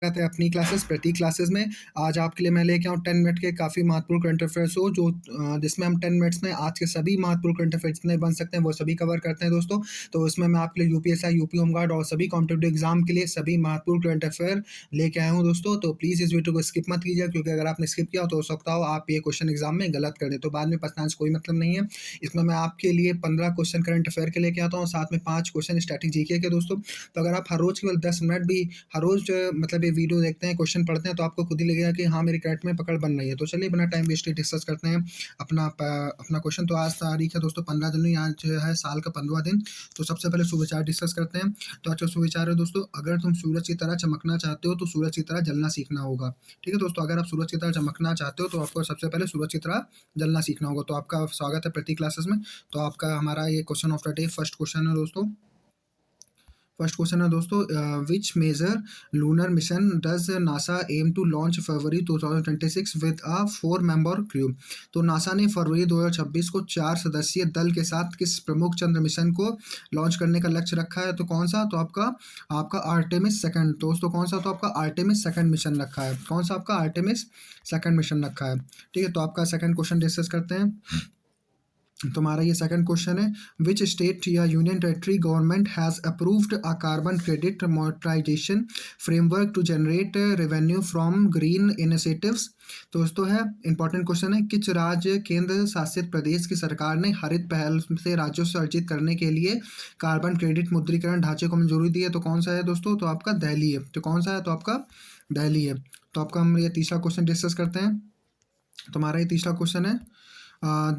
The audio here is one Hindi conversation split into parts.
रहते हैं अपनी क्लासेस प्रति क्लासेस में। आज आपके लिए मैं लेके आऊँ 10 मिनट के काफ़ी महत्वपूर्ण करंट अफेयर्स हो जो जिसमें हम 10 मिनट्स में आज के सभी महत्वपूर्ण करंट अफेयर्स जितने बन सकते हैं वो सभी कवर करते हैं दोस्तों। तो इसमें मैं आपके लिए यूपीएससी, यूपी होमगार्ड और सभी कॉम्पिटिटिव एग्जाम के लिए सभी महत्वपूर्ण करंट अफेयर लेके आया हूँ दोस्तों। तो प्लीज़ इस वीडियो को स्किप मत कीजिए, क्योंकि अगर आपने स्किप किया तो हो सकता हो आप ये क्वेश्चन एग्जाम में गलत कर दें, तो बाद में पछताने से कोई मतलब नहीं है। इसमें मैं आपके लिए 15 क्वेश्चन करंट अफेयर के लेके आता हूँ, साथ में 5 क्वेश्चन स्टैटिक जीके के दोस्तों। तो अगर आप हर रोज केवल 10 मिनट भी हर रोज मतलब ये वीडियो देखते हैं, क्वेश्चन पढ़ते हैं, तो आपको खुद ही लगेगा कि हाँ मेरी करंट में पकड़ बन रही है। तो चलिए बिना टाइम वेस्ट डिस्कस करते हैं अपना क्वेश्चन। तो आज तारीख है दोस्तों 15 जनवरी, आज जो है साल का 15वां दिन। तो सबसे पहले सुविचार डिस्कस करते हैं। तो अच्छा सुविचार है दोस्तों, अगर तुम सूरज की तरह चमकना चाहते हो तो सूरज की तरह जलना सीखना होगा। ठीक है दोस्तों, अगर आप सूरज की तरह चमकना चाहते हो तो आपको सबसे पहले सूरज की तरह जलना सीखना होगा। तो आपका स्वागत है प्रति क्लासेस में। तो आपका हमारा ये question of the day first question है दोस्तों। फर्स्ट क्वेश्चन है दोस्तों, which major lunar mission does NASA aim to launch February 2026 with a 4 member crew. तो नासा ने फरवरी 2026 को 4 सदस्यीय दल के साथ किस प्रमुख चंद्र मिशन को लॉन्च करने का लक्ष्य रखा है? तो कौन सा? तो आपका आपका आर्टेमिस सेकंड दोस्तों। कौन सा? तो आपका आर्टेमिस सेकंड मिशन रखा है। कौन सा? आपका आर्टेमिस सेकंड मिशन रखा है। ठीक है, तो आपका सेकंड क्वेश्चन डिस्कस करते हैं। तुम्हारा ये सेकंड क्वेश्चन है, विच स्टेट या union territory government has approved a carbon credit monetisation framework to generate revenue from green initiatives. तो दोस्तों है इंपॉर्टेंट क्वेश्चन है, किस राज्य केंद्र शासित प्रदेश की सरकार ने हरित पहल से राज्यों से अर्जित करने के लिए कार्बन क्रेडिट मुद्रीकरण ढांचे को मंजूरी दी है? तो कौन सा है दोस्तों? तो आपका दिल्ली है। तो कौन सा है? तो आपका दिल्ली है। तो आपका हम ये तीसरा क्वेश्चन डिस्कस करते हैं। तुम्हारा ये तीसरा क्वेश्चन है,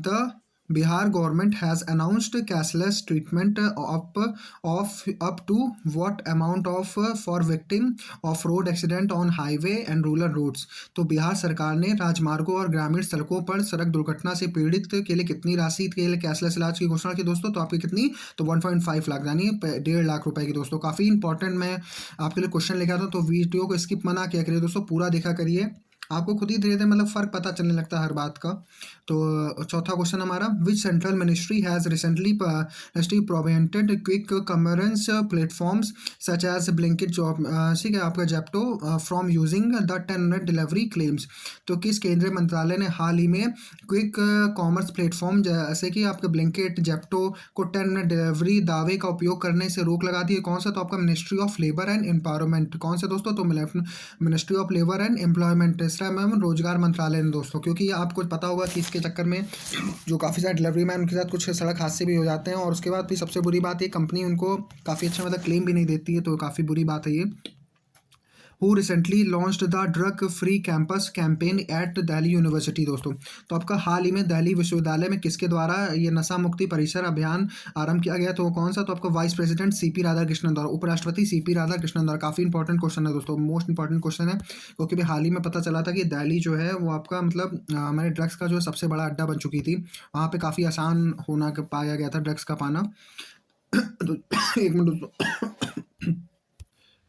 the Bihar government has announced cashless treatment of up to what amount of for victim of road accident on highway and rural roads। तो बिहार सरकार ने राजमार्गों और ग्रामीण सड़कों पर सड़क दुर्घटना से पीड़ित के लिए कितनी राशि के लिए कैशलेस इलाज की घोषणा की दोस्तों? तो आपकी कितनी? तो 1.5 लाख यानी 1.5 लाख रुपए की दोस्तों। काफ़ी इंपॉर्टेंट मैं आपके लिए क्वेश्चन लेकर आता हूँ, तो वीडियो को स्किप मना किया करिए दोस्तों, पूरा देखा करिए, आपको खुद ही धीरे धीरे मतलब फर्क पता चलने लगता है हर बात का। तो चौथा क्वेश्चन हमारा, which central ministry has recently provided quick commerce platforms such as Blinkit job, ठीक है आपका Zepto from using the 10 minute delivery claims. तो किस केंद्रीय मंत्रालय ने हाल ही में क्विक कॉमर्स प्लेटफॉर्म जैसे कि आपके ब्लिंकिट जेप्टो को 10 मिनट डिलीवरी दावे का उपयोग करने से रोक लगा दी है? कौन सा? तो आपका ministry of labour and empowerment. कौन सा दोस्तों? तो ministry of labour and employment, तीसरा मैम रोजगार मंत्रालय ने दोस्तों, क्योंकि आपको पता होगा कि इसके चक्कर में जो काफ़ी सारे डिलीवरी मैन उनके साथ कुछ सड़क हादसे भी हो जाते हैं, और उसके बाद भी सबसे बुरी बात ये कंपनी उनको काफ़ी अच्छा मतलब क्लेम भी नहीं देती है, तो काफ़ी बुरी बात है ये। Who recently launched the drug free campus campaign at Delhi University दोस्तों। तो आपका हाल ही में दिल्ली विश्वविद्यालय में किसके द्वारा ये नशा मुक्ति परिसर अभियान आरंभ किया गया? तो कौन सा? तो आपका वाइस प्रेसिडेंट सीपी राधाकृष्णन द्वारा, उपराष्ट्रपति सीपी राधाकृष्णन द्वारा। काफ़ी इंपॉर्टेंट क्वेश्चन है दोस्तों, मोस्ट इंपॉर्टेंट क्वेश्चन है, क्योंकि भी हाल ही में पता चला था कि दिल्ली जो है वो आपका मतलब हमारे ड्रग्स का जो सबसे बड़ा अड्डा बन चुकी थी। वहाँ पे काफ़ी आसान होना पाया गया था ड्रग्स का पाना। तो एक मिनट दोस्तों।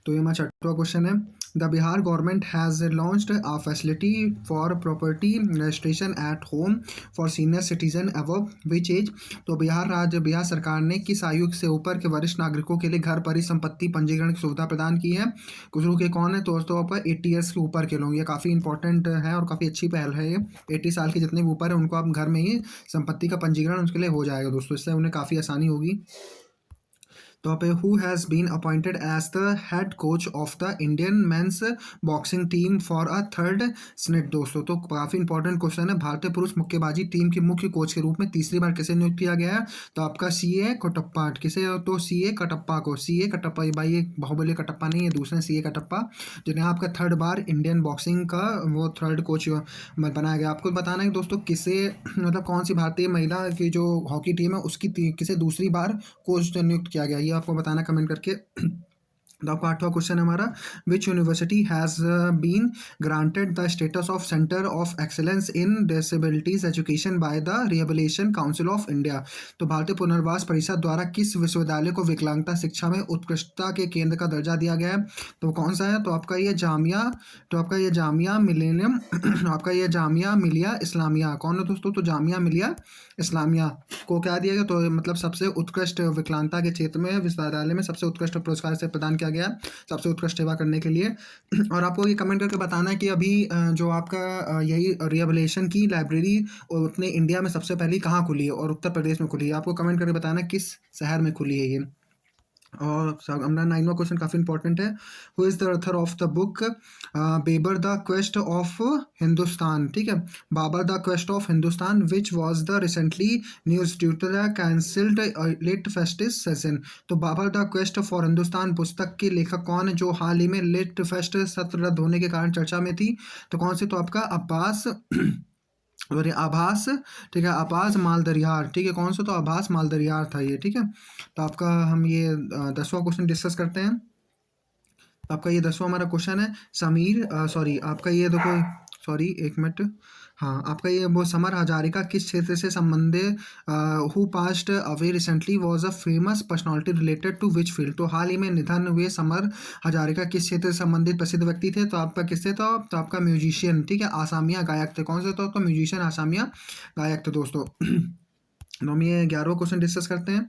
तो ये हमारा छठवां क्वेश्चन है, the Bihar government has launched a facility for property registration at home for senior citizen above which age. तो बिहार सरकार ने किस आयु से ऊपर के वरिष्ठ नागरिकों के लिए घर परिसंपत्ति पंजीकरण की सुविधा प्रदान की है? गुजरू के कौन है? तो दोस्तों आपका 80 ईयर्स के ऊपर के लोग, ये काफ़ी इंपॉर्टेंट है और काफ़ी अच्छी पहल है ये। 80 साल के जितने भी ऊपर है उनको आप घर में ही संपत्ति का पंजीकरण उसके लिए हो जाएगा दोस्तों, इससे उन्हें काफ़ी आसानी होगी। तो पे who has been appointed as the head coach of the Indian men's boxing team for a third stint दोस्तों। तो काफ़ी इंपॉर्टेंट क्वेश्चन है, भारतीय पुरुष मुक्केबाजी टीम के मुख्य कोच के रूप में तीसरी बार किसे नियुक्त किया गया है? तो आपका CA कटप्पा। किसे? तो CA कटप्पा को। CA कटप्पा, ये भाई ये बाहुबली कटप्पा नहीं है, दूसरे CA कटप्पा, जिन्हें आपका थर्ड बार इंडियन बॉक्सिंग का वो थर्ड कोच बनाया गया। आपको बताना है दोस्तों किसे मतलब कौन सी भारतीय महिला की जो हॉकी टीम है उसकी किसे दूसरी बार कोच नियुक्त किया गया, ये आपको बताना कमेंट करके। तो आपका आठवां क्वेश्चन हमारा, which university has been granted the status of centre of excellence in disabilities education by the Rehabilitation Council of India. तो भारतीय पुनर्वास परिषद द्वारा किस विश्वविद्यालय को विकलांगता शिक्षा में उत्कृष्टता के केंद्र का दर्जा दिया गया है? तो कौन सा है? तो आपका ये जामिया, तो आपका ये जामिया मिलेनियम आपका ये जामिया मिलिया इस्लामिया। कौन है दोस्तों? तो जामिया मिलिया इस्लामिया को क्या दिया गया? तो मतलब सबसे उत्कृष्ट विकलांगता के क्षेत्र में विश्वविद्यालय में सबसे उत्कृष्ट पुरस्कार से प्रदान किया किया गया है सबसे उत्कृष्ट सेवा करने के लिए। और आपको ये कमेंट करके बताना है कि अभी जो आपका यही रिहैबिलिटेशन की लाइब्रेरी अपने इंडिया में सबसे पहले कहाँ खुली है और उत्तर प्रदेश में खुली है। आपको कमेंट करके बताना है किस शहर में खुली है ये। और हमारा 9वां क्वेश्चन काफ़ी इंपॉर्टेंट है। Who is the author of the book Babur the quest of Hindustan, ठीक है। Babur the quest of Hindustan which was the recently news due to the cancelled lit festive session. तो Babur the quest for Hindustan पुस्तक के लेखक कौन है जो हाल ही में लिट फेस्ट सत्र रद्द होने के कारण चर्चा में थी। तो कौन से, तो आपका अब्बास और ये आभास, ठीक है, आभास मालदरियार, ठीक है। कौन सा, तो आभास मालदरियार था ये, ठीक है। तो आपका हम ये 10वां क्वेश्चन डिस्कस करते हैं। तो आपका ये 10वां हमारा क्वेश्चन है समीर सॉरी आपका ये देखो, सॉरी एक मिनट, हाँ आपका ये वो समर हजारिका किस क्षेत्र से संबंधित who passed away recently was a famous personality related to which field. तो हाल ही में निधन हुए समर हजारिका किस क्षेत्र से संबंधित प्रसिद्ध व्यक्ति थे। तो आपका किससे था, तो आपका म्यूजिशियन, ठीक है, आसामिया गायक थे। कौन से, तो आपका म्यूजिशियन आसामिया गायक थे दोस्तों। तो हम ये 11वां क्वेश्चन डिस्कस करते हैं।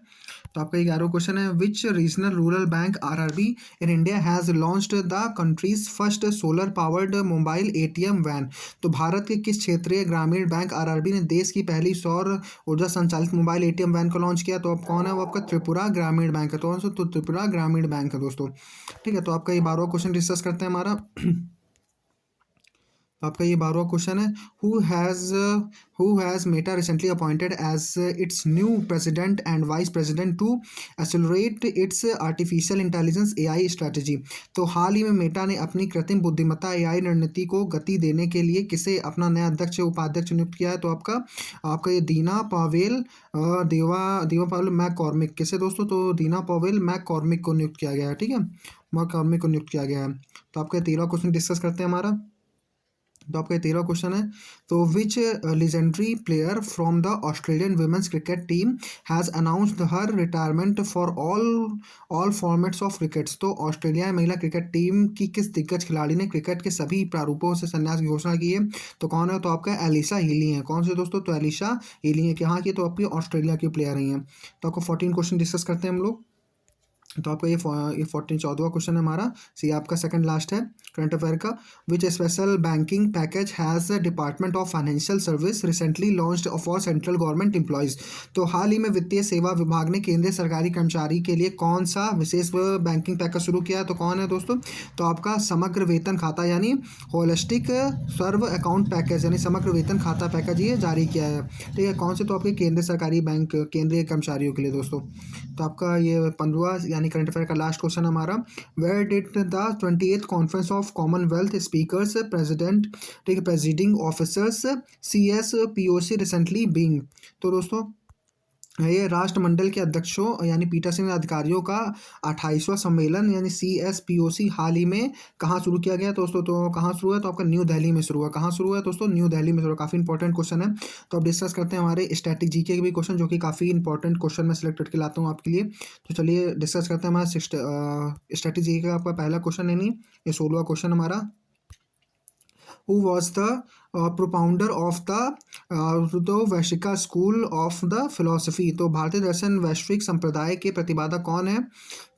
तो आपका 11वां क्वेश्चन है which regional rural bank RRB in India has launched the country's first solar powered mobile ATM van. तो भारत के किस क्षेत्रीय ग्रामीण बैंक आरआरबी ने देश की पहली सौर ऊर्जा संचालित मोबाइल एटीएम वैन को लॉन्च किया। तो अब कौन है, वो आपका त्रिपुरा ग्रामीण बैंक है। तो त्रिपुरा ग्रामीण बैंक है दोस्तों, ठीक है। तो आपका ये 12वां क्वेश्चन डिस्कस करते हैं हमारा। तो आपका ये 12वां क्वेश्चन है who has Meta recently appointed as its new president and vice president to accelerate its artificial intelligence AI strategy. तो हाल ही में मेटा ने अपनी कृत्रिम बुद्धिमत्ता एआई रणनीति को गति देने के लिए किसे अपना नया अध्यक्ष उपाध्यक्ष नियुक्त किया है। तो आपका आपका ये दीना पावेल देवा पावेल मैककॉर्मिक, किसे दोस्तों, तो दीना पावेल मैककॉर्मिक को नियुक्त किया गया है, ठीक है, मैककॉर्मिक को नियुक्त किया गया है। तो आपका 13वां क्वेश्चन डिस्कस करते हैं हमारा। तो आपका 13वां क्वेश्चन है तो which legendary player from the Australian women's cricket team has announced her retirement for all formats of crickets. तो ऑस्ट्रेलिया महिला क्रिकेट टीम की किस दिग्गज खिलाड़ी ने क्रिकेट के सभी प्रारूपों से संन्यास की घोषणा की है। तो कौन है, तो आपका एलिसा हीली है। कौन से दोस्तों, तो एलिसा हीली है, कि हाँ की, तो आपकी ऑस्ट्रेलिया की प्लेयर रही हैं। तो आपको 14 क्वेश्चन डिस्कस करते हैं हम लोग। तो आपका ये 14वां क्वेश्चन है हमारा, सी आपका सेकंड लास्ट है करंट अफेयर का। Which special banking package has department of financial service recently launched for central government employees. तो हाल ही में वित्तीय सेवा विभाग ने केंद्रीय सरकारी कर्मचारी के लिए कौन सा विशेष बैंकिंग पैकेज शुरू किया है। तो कौन है दोस्तों, तो आपका समग्र वेतन खाता यानी होलिस्टिक सर्व अकाउंट पैकेज यानी समग्र वेतन खाता पैकेज ये जारी किया है, ठीक है। कौन से, तो आपके केंद्रीय सरकारी बैंक केंद्रीय कर्मचारियों के लिए दोस्तों। तो आपका ये 15वां यानी करंट अफेयर का लास्ट क्वेश्चन हमारा, where did the 28th conference of Commonwealth speakers president, ठीक है, presiding officers CSPOC recently being. तो दोस्तों ये राष्ट्रमंडल के अध्यक्षों यानी पीठासीन अधिकारियों का 28वां सम्मेलन यानी CSPOC हाल ही में कहाँ शुरू किया गया दोस्तों। तो कहाँ शुरू है, तो आपका न्यू दिल्ली में शुरू हुआ। कहाँ शुरू है दोस्तों, न्यू दिल्ली में शुरू। काफ़ी इंपॉर्टेंट क्वेश्चन है। तो अब डिस्कस करते हैं हमारे स्टैटिक जीके के भी क्वेश्चन, जो कि काफ़ी इंपॉर्टेंट क्वेश्चन मैं सिलेक्ट करके लाता हूँ आपके लिए। तो चलिए डिस्कस करते हैं हमारा स्टैटिक जीके का आपका पहला क्वेश्चन है, नहीं ये 16वां क्वेश्चन हमारा। who was the propounder of the Vaisheshika school of the philosophy. तो भारतीय दर्शन वैश्विक संप्रदाय के प्रतिपादक कौन है।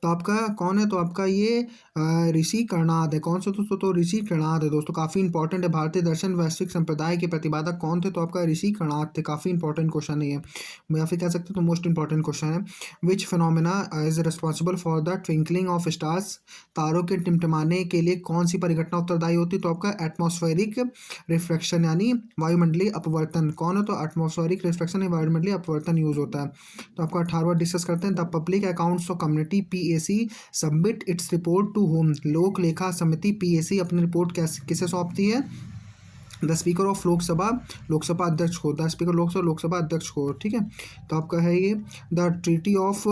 तो आपका कौन है, तो आपका ये ऋषि कर्णाद है। कौन सा दोस्तों, तो ऋषि कर्णाद है दोस्तों। काफ़ी इंपॉर्टेंट है, भारतीय दर्शन वैश्विक संप्रदाय के प्रतिपादक कौन थे। तो आपका ऋषि कर्णाद थे। काफ़ी इंपॉर्टेंट क्वेश्चन है ये, या फिर कह सकते हो तो मोस्ट इंपॉर्टेंट क्वेश्चन है। Which phenomena is responsible for the twinkling of stars. तारों के टिमटिमाने के लिए कौन सी परिघटना उत्तरदायी होती है। तो आपका एटमॉस्फेरिक रिफ्लेक्शन यानी वायुमंडलीय अपवर्तन। कौन है, तो एटमॉस्फेरिक रिफ्लेक्शन या वायुमंडलीय अपवर्तन यूज होता है। तो आपका 18वां डिस्कस करते हैं, the public accounts of community PAC submit its report to home. लोक लेखा समिति PAC अपनी रिपोर्ट किसे सौंपती है। द स्पीकर ऑफ लोकसभा अध्यक्ष को, द स्पीकर लोकसभा अध्यक्ष को, ठीक है। तो आपका है ये the treaty of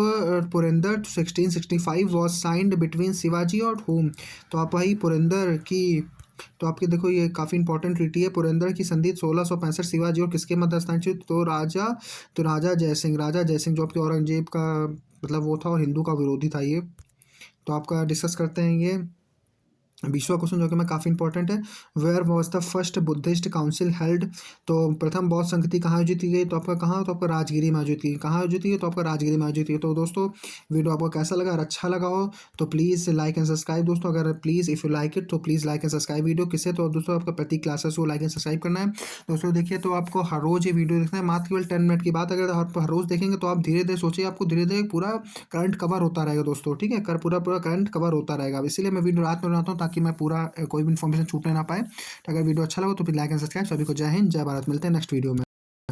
Purandar 1665 was signed between Shivaji और होम। तो आप भाई पुरंदर की, तो आपके देखो ये काफ़ी इंपॉर्टेंट ट्रीटी है। पुरंदर की संधि 1665 शिवाजी और किसके मध्य हस्ताक्षरित, तो राजा जयसिंह जो आपके औरंगजेब का मतलब वो था और हिंदू का विरोधी था ये। तो आपका डिस्कस करते हैं ये 20वां क्वेश्चन जो कि मैं काफ़ी इंपॉर्टेंट है, where was the first Buddhist council held. तो प्रथम बौद्ध संगति कहाँ आयोजित की गई, तो आपका कहाँ, तो आपका राजगिरी में आयोजित की, कहाँ आयोजित की, तो आपका राजगिरी में आयोजित की। तो दोस्तों वीडियो आपको कैसा लगा, अगर अच्छा लगा हो तो प्लीज़ लाइक एंड सब्सक्राइब दोस्तों, अगर please if you like it तो please like and subscribe video किससे, तो दोस्तों आपका प्रतीक क्लासेस को लाइक एंड सब्सक्राइब करना है। दोस्तों देखिए, तो आपको हर रोज़ ये वीडियो देखना है, मात्र केवल 10 मिनट की बात, अगर आप हर रोज़ देखेंगे तो आप धीरे धीरे सोचिए, आपको धीरे धीरे पूरा करंट कवर होता रहेगा दोस्तों, ठीक है, कर पूरा पूरा करंट कवर होता रहेगा। अब इसीलिए मैं वीडियो रात में बनाता हूँ ताकि मैं पूरा कोई भी इन्फॉर्मेशन छूटने ना पाए। तो अगर वीडियो अच्छा लगा तो फिर लाइक एंड सब्सक्राइब। सभी को जय हिंद, जय भारत, मिलते हैं नेक्स्ट वीडियो में।